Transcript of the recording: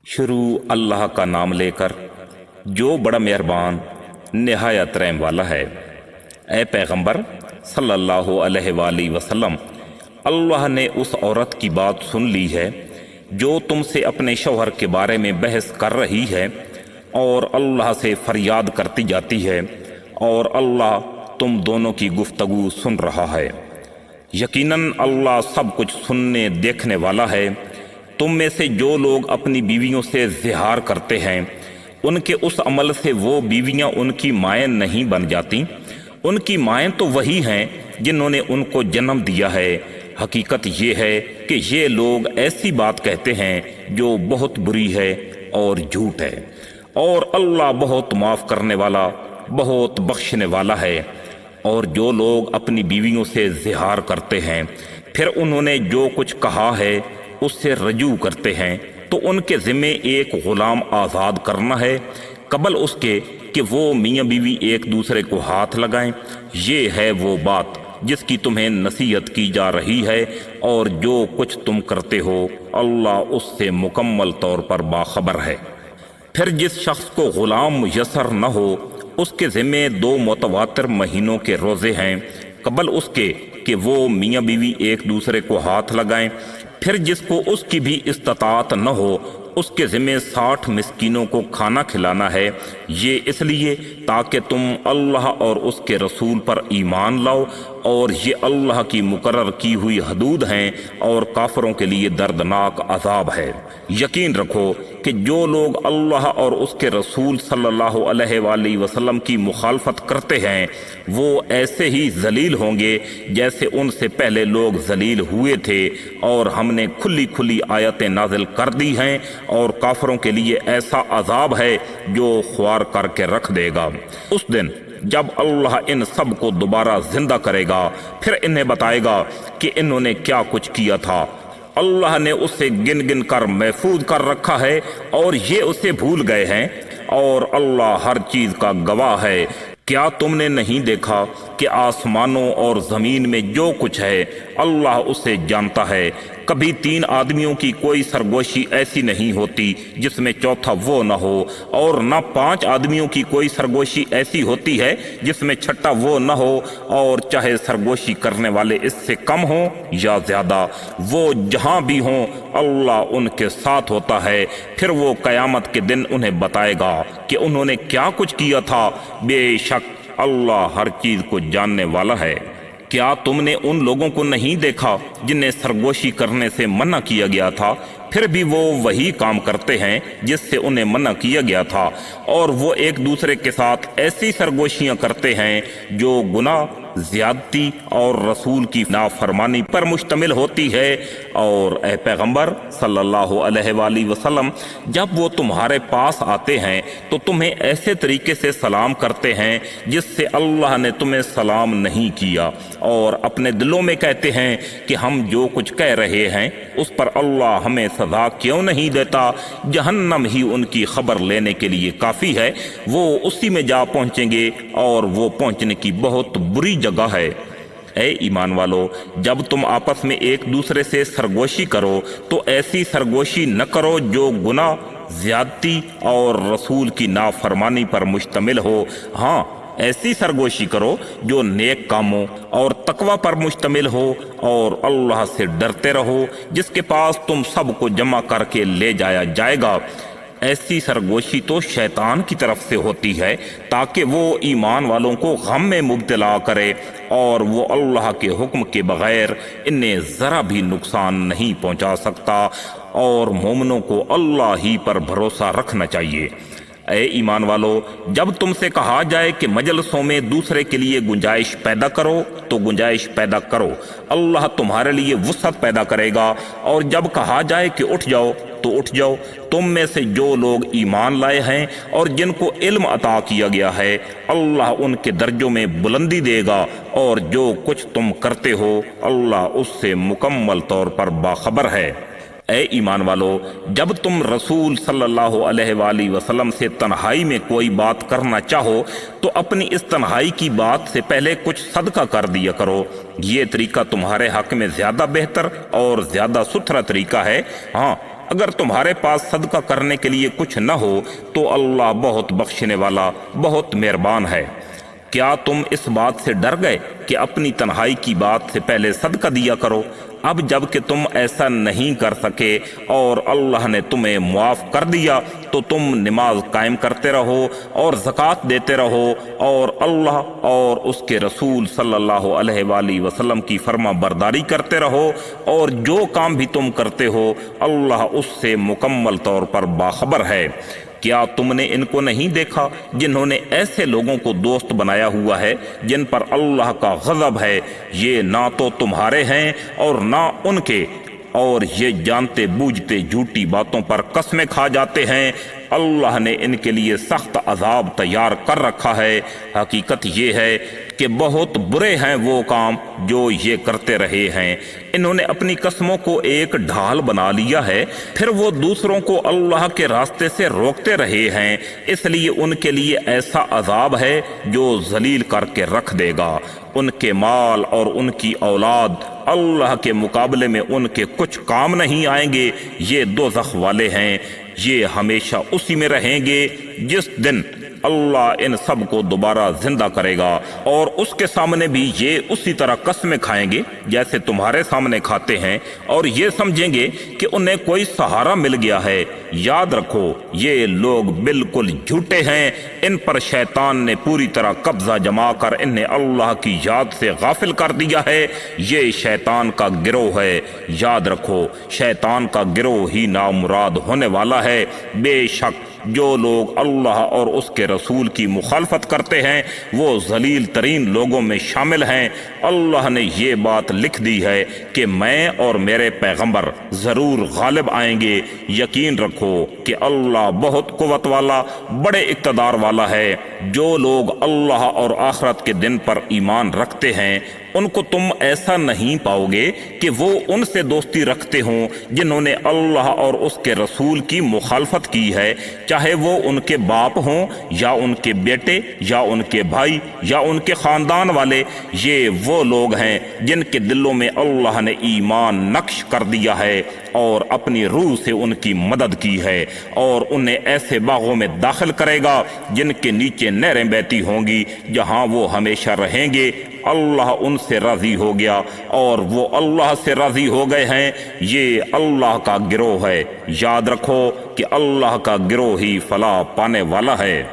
शुरू अल्लाह का नाम लेकर जो बड़ा मेहरबान निहायत रहम वाला है। ए पैगंबर सल्लल्लाहु अलैहि वसल्लम, अल्लाह ने उस औरत की बात सुन ली है जो तुमसे अपने शौहर के बारे में बहस कर रही है और अल्लाह से फरियाद करती जाती है, और अल्लाह तुम दोनों की गुफ्तगू सुन रहा है। यकीनन अल्लाह सब कुछ सुनने देखने वाला है। तुम में से जो लोग अपनी बीवियों से ज़िहार करते हैं, उनके उस अमल से वो बीवियां उनकी माएँ नहीं बन जाती। उनकी माएँ तो वही हैं जिन्होंने उनको जन्म दिया है। हकीकत ये है कि ये लोग ऐसी बात कहते हैं जो बहुत बुरी है और झूठ है, और अल्लाह बहुत माफ़ करने वाला, बहुत बख्शने वाला है। और जो लोग अपनी बीवियों से ज़िहार करते हैं, फिर उन्होंने जो कुछ कहा है उससे रजू करते हैं, तो उनके ज़िम्मे एक ग़ुलाम आज़ाद करना है कबल उसके कि वो मियाँ बीवी एक दूसरे को हाथ लगाएं। ये है वो बात जिसकी तुम्हें नसीहत की जा रही है, और जो कुछ तुम करते हो अल्लाह उससे मुकम्मल तौर पर बाखबर है। फिर जिस शख्स को ग़ुलाम मुयस्सर न हो, उसके ज़िम्मे 2 मुतवातिर महीनों के रोज़े हैं कबल उसके कि वो मियाँ बीवी एक दूसरे को हाथ लगाएं। फिर जिसको उसकी भी इस्तात न हो, उसके ज़िम्मे 60 मिस्कीनों को खाना खिलाना है। ये इसलिए ताकि तुम अल्लाह और उसके रसूल पर ईमान लाओ, और ये अल्लाह की मुकर्रर की हुई हदूद हैं, और काफिरों के लिए दर्दनाक अजाब है। यकीन रखो कि जो लोग अल्लाह और उसके रसूल सल्लल्लाहु अलैहि वसल्लम की मुखालफत करते हैं, वो ऐसे ही जलील होंगे जैसे उनसे पहले लोग जलील हुए थे। और हमने खुली खुली आयतें नाजिल कर दी हैं, और काफिरों के लिए ऐसा अजाब है जो ख्वार करके रख देगा। उस दिन जब अल्लाह इन सब को दोबारा जिंदा करेगा, फिर इन्हें बताएगा कि इन्होंने क्या कुछ किया था। अल्लाह ने उसे गिन गिन कर महफूज कर रखा है, और ये उसे भूल गए हैं, और अल्लाह हर चीज़ का गवाह है। क्या तुमने नहीं देखा कि आसमानों और ज़मीन में जो कुछ है अल्लाह उसे जानता है। कभी 3 आदमियों की कोई सरगोशी ऐसी नहीं होती जिसमें चौथा वो न हो, और न 5 आदमियों की कोई सरगोशी ऐसी होती है जिसमें छठा वो न हो। और चाहे सरगोशी करने वाले इससे कम हो या ज़्यादा, वो जहाँ भी हों अल्लाह उनके साथ होता है। फिर वो क़यामत के दिन उन्हें बताएगा कि उन्होंने क्या कुछ किया था। बेशक अल्लाह हर चीज़ को जानने वाला है। क्या तुमने उन लोगों को नहीं देखा जिन्हें सरगोशी करने से मना किया गया था, फिर भी वो वही काम करते हैं जिससे उन्हें मना किया गया था, और वो एक दूसरे के साथ ऐसी सरगोशियां करते हैं जो गुनाह, ज़्यादती और रसूल की नाफरमानी पर मुश्तमिल होती है। और ए पैगंबर सल्लल्लाहु अलैहि वसल्लम, जब वो तुम्हारे पास आते हैं तो तुम्हें ऐसे तरीके से सलाम करते हैं जिससे अल्लाह ने तुम्हें सलाम नहीं किया, और अपने दिलों में कहते हैं कि हम जो कुछ कह रहे हैं उस पर अल्लाह हमें सज़ा क्यों नहीं देता। जहन्नम ही उनकी खबर लेने के लिए काफ़ी है। वो उसी में जा पहुँचेंगे, और वो पहुँचने की बहुत बुरी जगह है। ए ईमान वालो, जब तुम आपस में एक दूसरे से सरगोशी करो तो ऐसी सरगोशी न करो जो गुनाह, ज़्यादती और रसूल की नाफरमानी पर मुश्तमिल हो। हाँ, ऐसी सरगोशी करो जो नेक कामों और तकवा पर मुश्तमिल हो, और अल्लाह से डरते रहो जिसके पास तुम सबको जमा करके ले जाया जाएगा। ऐसी सरगोशी तो शैतान की तरफ से होती है ताकि वो ईमान वालों को गम में मुब्तला करे, और वो अल्लाह के हुक्म के बगैर इन्हें ज़रा भी नुकसान नहीं पहुंचा सकता। और मोमिनों को अल्लाह ही पर भरोसा रखना चाहिए। ए ईमान वालो, जब तुमसे कहा जाए कि मजलसों में दूसरे के लिए गुंजाइश पैदा करो तो गुंजाइश पैदा करो, अल्लाह तुम्हारे लिए वुसअत पैदा करेगा। और जब कहा जाए कि उठ जाओ तो उठ जाओ। तुम में से जो लोग ईमान लाए हैं और जिनको इल्म अता किया गया है, अल्लाह उनके दर्जों में बुलंदी देगा, और जो कुछ तुम करते हो अल्लाह उससे मुकम्मल तौर पर बाखबर है। ए ईमान वालो, जब तुम रसूल सल्लल्लाहु अलैहि वसल्लम से तन्हाई में कोई बात करना चाहो तो अपनी इस तन्हाई की बात से पहले कुछ सदका कर दिया करो। ये तरीका तुम्हारे हक में ज़्यादा बेहतर और ज़्यादा सुथरा तरीका है। हाँ, اگر تمہارے پاس صدقہ کرنے کے لیے کچھ نہ ہو تو اللہ بہت بخشنے والا بہت مہربان ہے۔ کیا تم اس بات سے ڈر گئے کہ اپنی تنہائی کی بات سے پہلے صدقہ دیا کرو؟ اب جب کہ تم ایسا نہیں کر سکے اور اللہ نے تمہیں معاف کر دیا تو تم نماز قائم کرتے رہو اور زکوٰۃ دیتے رہو اور اللہ اور اس کے رسول صلی اللہ علیہ وآلہ وسلم کی فرما برداری کرتے رہو، اور جو کام بھی تم کرتے ہو اللہ اس سے مکمل طور پر باخبر ہے۔ کیا تم نے ان کو نہیں دیکھا جنہوں نے ایسے لوگوں کو دوست بنایا ہوا ہے جن پر اللہ کا غضب ہے؟ یہ نہ تو تمہارے ہیں اور نہ ان کے، اور یہ جانتے بوجھتے جھوٹی باتوں پر قسمیں کھا جاتے ہیں۔ اللہ نے ان کے لیے سخت عذاب تیار کر رکھا ہے۔ حقیقت یہ ہے کہ بہت برے ہیں وہ کام جو یہ کرتے رہے ہیں۔ انہوں نے اپنی قسموں کو ایک ڈھال بنا لیا ہے، پھر وہ دوسروں کو اللہ کے راستے سے روکتے رہے ہیں، اس لیے ان کے لیے ایسا عذاب ہے جو ذلیل کر کے رکھ دے گا۔ ان کے مال اور ان کی اولاد اللہ کے مقابلے میں ان کے کچھ کام نہیں آئیں گے۔ یہ دوزخ والے ہیں، یہ ہمیشہ اسی میں رہیں گے جس دن اللہ ان سب کو دوبارہ زندہ کرے گا، اور اس کے سامنے بھی یہ اسی طرح قسمیں کھائیں گے جیسے تمہارے سامنے کھاتے ہیں، اور یہ سمجھیں گے کہ انہیں کوئی سہارا مل گیا ہے۔ یاد رکھو یہ لوگ بالکل جھوٹے ہیں، ان پر شیطان نے پوری طرح قبضہ جما کر انہیں اللہ کی یاد سے غافل کر دیا ہے۔ یہ شیطان کا گروہ ہے، یاد رکھو شیطان کا گروہ ہی نامراد ہونے والا ہے۔ بے شک جو لوگ اللہ اور اس کے رسول کی مخالفت کرتے ہیں وہ ذلیل ترین لوگوں میں شامل ہیں۔ اللہ نے یہ بات لکھ دی ہے کہ میں اور میرے پیغمبر ضرور غالب آئیں گے۔ یقین رکھو کہ اللہ بہت قوت والا بڑے اقتدار والا ہے۔ جو لوگ اللہ اور آخرت کے دن پر ایمان رکھتے ہیں ان کو تم ایسا نہیں پاؤ گے کہ وہ ان سے دوستی رکھتے ہوں جنہوں نے اللہ اور اس کے رسول کی مخالفت کی ہے، چاہے وہ ان کے باپ ہوں یا ان کے بیٹے یا ان کے بھائی یا ان کے خاندان والے۔ یہ وہ لوگ ہیں جن کے دلوں میں اللہ نے ایمان نقش کر دیا ہے اور اپنی روح سے ان کی مدد کی ہے، اور انہیں ایسے باغوں میں داخل کرے گا جن کے نیچے نہریں بہتی ہوں گی، جہاں وہ ہمیشہ رہیں گے۔ اللہ ان سے راضی ہو گیا اور وہ اللہ سے راضی ہو گئے ہیں۔ یہ اللہ کا گروہ ہے، یاد رکھو کہ اللہ کا گروہ ہی فلاح پانے والا ہے۔